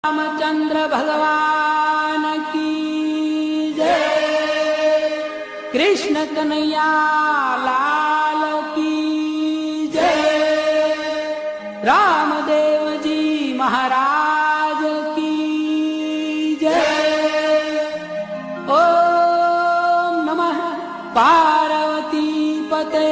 रामचंद्र भगवान की जय। कृष्ण कन्हैया लाल की जय। रामदेव जी महाराज की जय। ओम नमः पार्वती पते।